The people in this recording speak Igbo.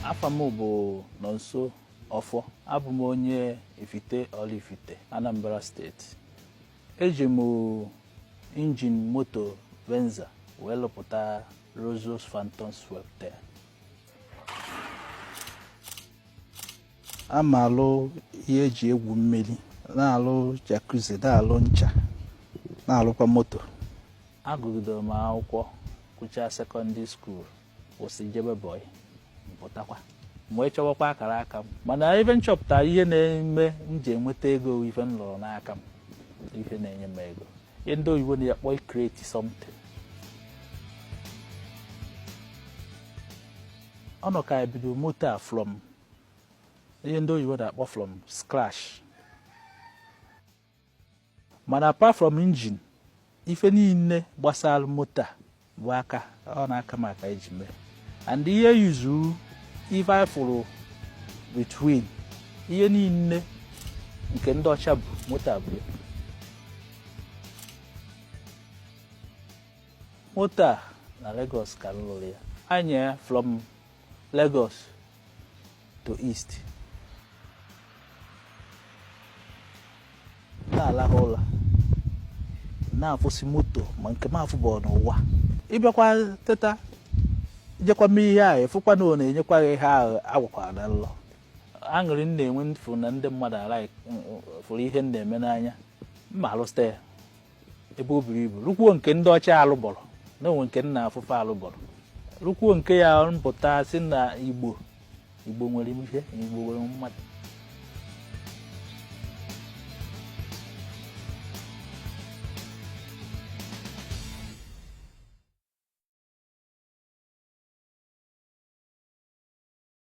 Afam bụ Nonso Ofo. Abụ m onye Ifite Olifite, Anambra State. Eji m injin moto VENZA wee lụpụta Rolls Phantom Swept. Ama alụ ihe eji egwu mmiri, na-alụ jacuzzi, na-alụ ncha, na-alụkwa moto. Agụgidere m akwụkwọ kụchaa secondary school, kwụsị jebe boy mpụtakwa. Mgbe chọwakwa akara aka m, mana ebe m chọpụtara ihe na-eme m ji enweta ego, ife m lụrụ n'aka m, ife na-enye m ego. Ihe ndị oyibo na-akpọ create something. Ọ nọ ka ebido moto a from ihe ndị oyibo na-akpọ from scratch. Mana apart from engine, ife niile gbasara moto a bụ aka, ọ na-aka maka eji mee. And ihe yuzu ife afụrụ between ihe niile nke ndị ọcha bụ moto a bụ. Moto a na Lagos ka m lụrụ ya. Anyị from Lagos to East. Na-alahụ ụla, na-afụsi moto ma nke m afụbọ n'ụwa. Ịbịakwa teta ijekwa mee ihe ahụ, efukwa na ọ na-enyekwa ihe ahụ agwakwara na nlọ. Aṅụrị m na-enwe mfu na ndị mmadụ ala fụrụ ihe m na-eme n'anya. Mma alụsta ya ebe o buru ibu. Rukwuo nke ndị ọcha alụbọrọ na onwe nke nna afụfe alụbọrọ. Rukwuo nke ya mpụta si na Igbo nwere ihe, Igbo nwere mmadụ.